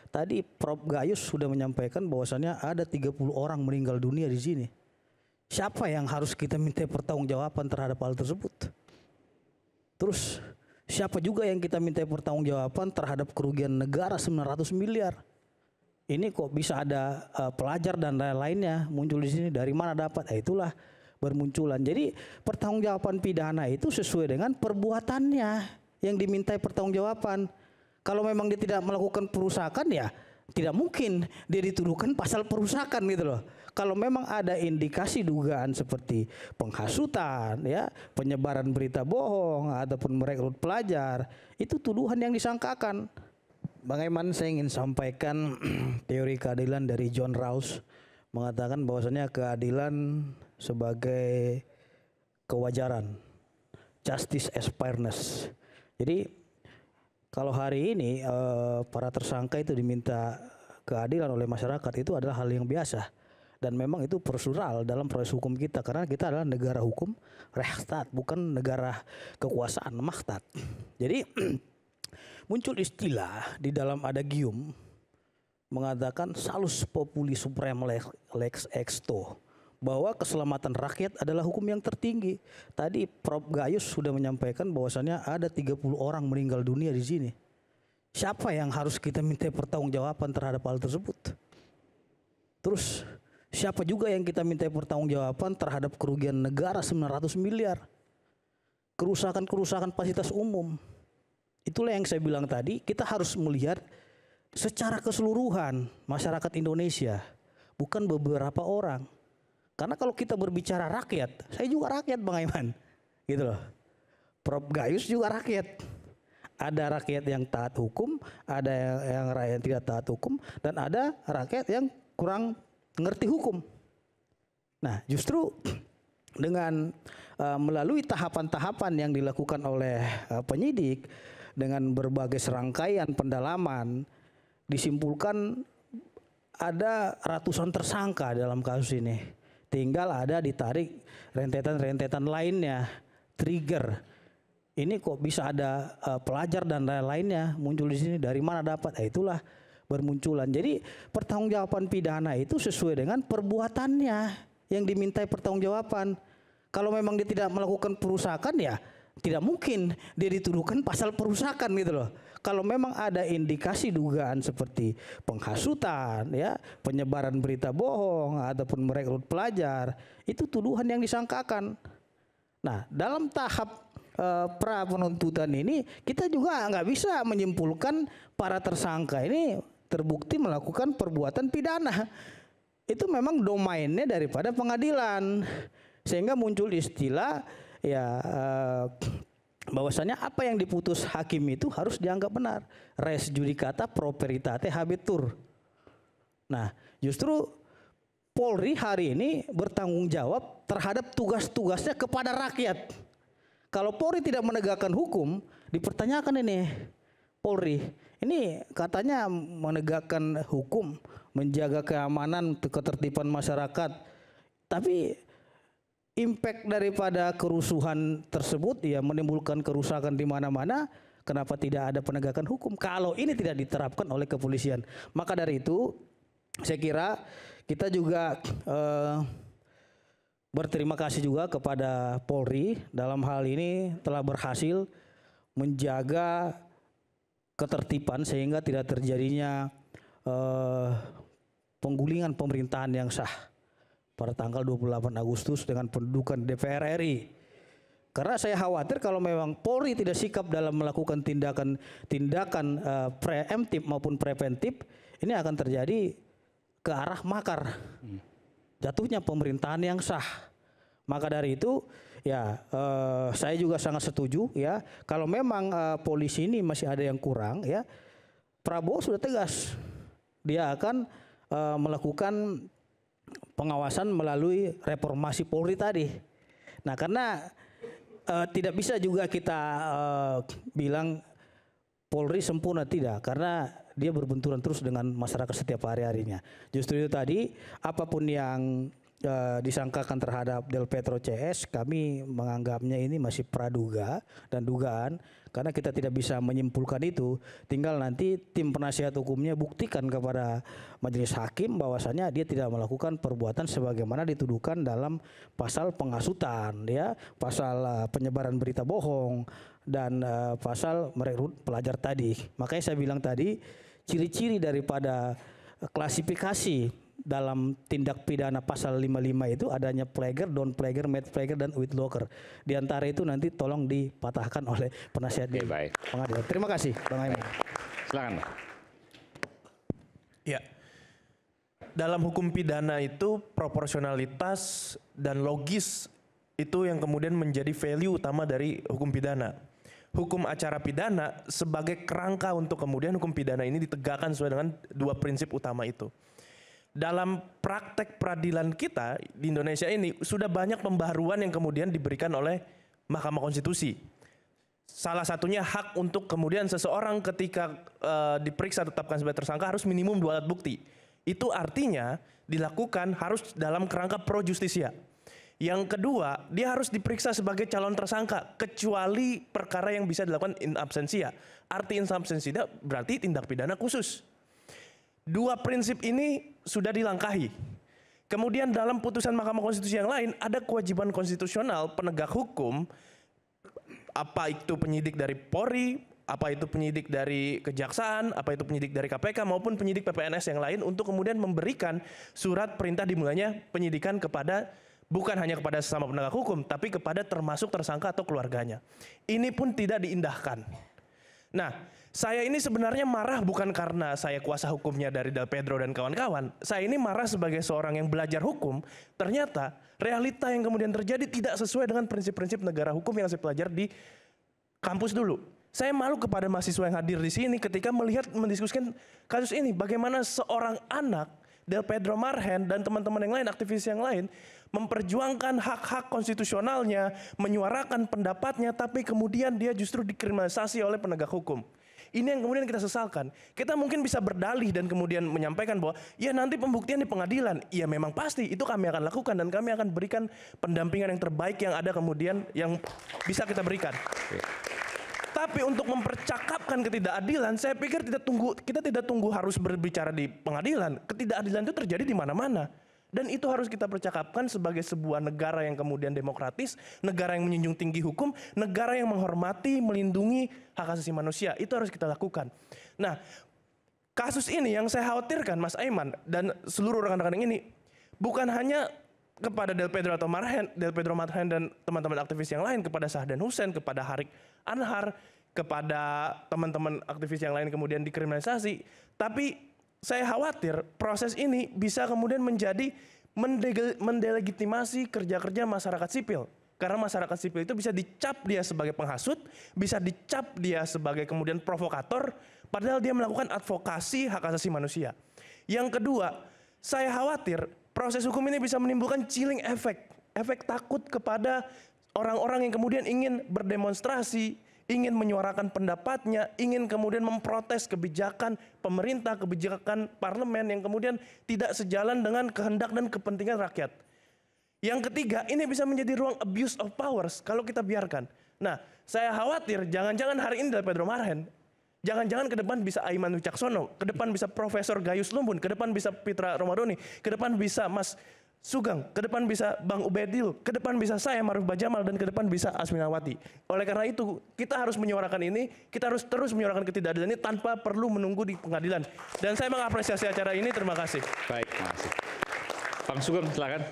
Tadi Prof Gayus sudah menyampaikan bahwasannya ada 30 orang meninggal dunia di sini. Siapa yang harus kita minta pertanggungjawaban terhadap hal tersebut? Terus siapa juga yang kita minta pertanggungjawaban terhadap kerugian negara 900 miliar? Ini kok bisa ada pelajar dan lain-lainnya muncul di sini, dari mana dapat? Itulah bermunculan. Jadi pertanggungjawaban pidana itu sesuai dengan perbuatannya yang dimintai pertanggungjawaban. Kalau memang dia tidak melakukan perusakan, ya tidak mungkin dia dituduhkan pasal perusakan gitu loh. Kalau memang ada indikasi dugaan seperti penghasutan, ya, penyebaran berita bohong ataupun merekrut pelajar, itu tuduhan yang disangkakan. Bagaimana saya ingin sampaikan teori keadilan dari John Rawls mengatakan bahwasanya keadilan sebagai kewajaran, justice as fairness. Jadi kalau hari ini para tersangka itu diminta keadilan oleh masyarakat, itu adalah hal yang biasa dan memang itu prosedural dalam proses hukum kita, karena kita adalah negara hukum, Rechtsstaat, bukan negara kekuasaan, Machtstaat. Jadi muncul istilah di dalam adagium mengatakan salus populi supreme lex exto, bahwa keselamatan rakyat adalah hukum yang tertinggi. Tadi Prof Gayus sudah menyampaikan bahwasannya ada 30 orang meninggal dunia di sini. Siapa yang harus kita minta pertanggungjawaban terhadap hal tersebut? Terus siapa juga yang kita minta pertanggungjawaban terhadap kerugian negara 900 miliar? Kerusakan-kerusakan fasilitas umum. Itulah yang saya bilang tadi, kita harus melihat secara keseluruhan masyarakat Indonesia, bukan beberapa orang. Karena kalau kita berbicara rakyat, saya juga rakyat Bang Aiman, gitu loh. Prof Gayus juga rakyat. Ada rakyat yang taat hukum, ada yang rakyat tidak taat hukum, dan ada rakyat yang kurang ngerti hukum. Nah, justru dengan melalui tahapan-tahapan yang dilakukan oleh penyidik dengan berbagai serangkaian pendalaman, disimpulkan ada ratusan tersangka dalam kasus ini. Tinggal ada ditarik rentetan-rentetan lainnya, trigger. Ini kok bisa ada pelajar dan lain-lainnya muncul di sini, dari mana dapat? Itulah bermunculan. Jadi pertanggungjawaban pidana itu sesuai dengan perbuatannya yang dimintai pertanggungjawaban. Kalau memang dia tidak melakukan perusakan, ya tidak mungkin dia dituduhkan pasal perusakan gitu loh. Kalau memang ada indikasi dugaan seperti penghasutan, ya, penyebaran berita bohong ataupun merekrut pelajar, itu tuduhan yang disangkakan. Nah, dalam tahap pra penuntutan ini kita juga nggak bisa menyimpulkan para tersangka ini terbukti melakukan perbuatan pidana. Itu memang domainnya daripada pengadilan, sehingga muncul istilah ya bahwasanya apa yang diputus hakim itu harus dianggap benar. Res judicata pro veritate habetur. Nah, justru Polri hari ini bertanggung jawab terhadap tugas-tugasnya kepada rakyat. Kalau Polri tidak menegakkan hukum, dipertanyakan ini Polri. Ini katanya menegakkan hukum, menjaga keamanan, ketertiban masyarakat. Tapi impact daripada kerusuhan tersebut ya menimbulkan kerusakan di mana-mana. Kenapa tidak ada penegakan hukum kalau ini tidak diterapkan oleh kepolisian? Maka dari itu saya kira kita juga berterima kasih juga kepada Polri dalam hal ini telah berhasil menjaga ketertiban sehingga tidak terjadinya penggulingan pemerintahan yang sah pada tanggal 28 Agustus dengan pendudukan DPR RI. Karena saya khawatir kalau memang Polri tidak sikap dalam melakukan tindakan preemptif maupun preventif, ini akan terjadi ke arah makar. Jatuhnya pemerintahan yang sah. Maka dari itu ya saya juga sangat setuju ya, kalau memang polisi ini masih ada yang kurang ya, Prabowo sudah tegas. Dia akan melakukan pengawasan melalui reformasi Polri tadi. Nah, karena tidak bisa juga kita bilang Polri sempurna, tidak, karena dia berbenturan terus dengan masyarakat setiap hari-harinya. Justru itu tadi, apapun yang disangkakan terhadap Del Petro CS, kami menganggapnya ini masih praduga dan dugaan, karena kita tidak bisa menyimpulkan itu. Tinggal nanti tim penasihat hukumnya buktikan kepada majelis hakim bahwasannya dia tidak melakukan perbuatan sebagaimana dituduhkan dalam pasal penghasutan, ya, pasal penyebaran berita bohong, dan pasal merekrut pelajar tadi. Makanya saya bilang tadi, ciri-ciri daripada klasifikasi dalam tindak pidana pasal 55 itu adanya plagiar, down plagiar, made plagiar, dan with locker. Di antara itu nanti tolong dipatahkan oleh penasihat di pengadilan. Terima kasih, Bang Aiman. Silakan. Ya, dalam hukum pidana itu proporsionalitas dan logis itu yang kemudian menjadi value utama dari hukum pidana. Hukum acara pidana sebagai kerangka untuk kemudian hukum pidana ini ditegakkan sesuai dengan dua prinsip utama itu. Dalam praktek peradilan kita di Indonesia ini sudah banyak pembaharuan yang kemudian diberikan oleh Mahkamah Konstitusi. Salah satunya hak untuk kemudian seseorang ketika diperiksa tetapkan sebagai tersangka harus minimum 2 alat bukti. Itu artinya dilakukan harus dalam kerangka pro justisia. Yang kedua, dia harus diperiksa sebagai calon tersangka kecuali perkara yang bisa dilakukan in absentia. Arti in absentia berarti tindak pidana khusus. Dua prinsip ini sudah dilangkahi. Kemudian dalam putusan Mahkamah Konstitusi yang lain ada kewajiban konstitusional penegak hukum, apa itu penyidik dari Polri, apa itu penyidik dari Kejaksaan, apa itu penyidik dari KPK maupun penyidik PPNS yang lain untuk kemudian memberikan surat perintah dimulainya penyidikan kepada bukan hanya kepada sesama penegak hukum tapi kepada termasuk tersangka atau keluarganya. Ini pun tidak diindahkan. Nah, saya ini sebenarnya marah bukan karena saya kuasa hukumnya dari Del Pedro dan kawan-kawan. Saya ini marah sebagai seorang yang belajar hukum. Ternyata realita yang kemudian terjadi tidak sesuai dengan prinsip-prinsip negara hukum yang saya pelajari di kampus dulu. Saya malu kepada mahasiswa yang hadir di sini ketika mendiskusikan kasus ini. Bagaimana seorang anak Del Pedro Marhen dan teman-teman yang lain, aktivis yang lain, memperjuangkan hak-hak konstitusionalnya, menyuarakan pendapatnya, tapi kemudian dia justru dikriminalisasi oleh penegak hukum. Ini yang kemudian kita sesalkan. Kita mungkin bisa berdalih dan kemudian menyampaikan bahwa ya nanti pembuktian di pengadilan. Ya memang pasti itu kami akan lakukan dan kami akan berikan pendampingan yang terbaik yang ada kemudian yang bisa kita berikan. Tapi untuk mempercakapkan ketidakadilan, saya pikir kita tidak tunggu harus berbicara di pengadilan. Ketidakadilan itu terjadi di mana-mana. Dan itu harus kita percakapkan sebagai sebuah negara yang kemudian demokratis, negara yang menjunjung tinggi hukum, negara yang menghormati, melindungi hak asasi manusia. Itu harus kita lakukan. Nah, kasus ini yang saya khawatirkan Mas Aiman dan seluruh rekan-rekan ini bukan hanya kepada Del Pedro Marhen dan teman-teman aktivis yang lain, kepada Sahdan Hussein, kepada Harik Anhar, kepada teman-teman aktivis yang lain kemudian dikriminalisasi. Tapi saya khawatir proses ini bisa kemudian menjadi mendelegitimasi kerja-kerja masyarakat sipil. Karena masyarakat sipil itu bisa dicap dia sebagai penghasut, bisa dicap dia sebagai kemudian provokator, padahal dia melakukan advokasi hak asasi manusia. Yang kedua, saya khawatir proses hukum ini bisa menimbulkan chilling effect, efek takut kepada orang-orang yang kemudian ingin berdemonstrasi, ingin menyuarakan pendapatnya, ingin kemudian memprotes kebijakan pemerintah, kebijakan parlemen yang kemudian tidak sejalan dengan kehendak dan kepentingan rakyat. Yang ketiga, ini bisa menjadi ruang abuse of powers kalau kita biarkan. Nah, saya khawatir jangan-jangan hari ini Del Pedro Marhen, jangan-jangan ke depan bisa Aiman Wicaksono, ke depan bisa Profesor Gayus Lumbun, ke depan bisa Pitra Romadhoni, ke depan bisa Mas Sugeng, ke depan bisa Bang Ubedil, ke depan bisa saya Maruf Bajamal, dan ke depan bisa Asminawati. Oleh karena itu kita harus menyuarakan ini, kita harus terus menyuarakan ketidakadilan ini tanpa perlu menunggu di pengadilan. Dan saya mengapresiasi acara ini, terima kasih. Baik, terima kasih. Bang Sugeng silakan.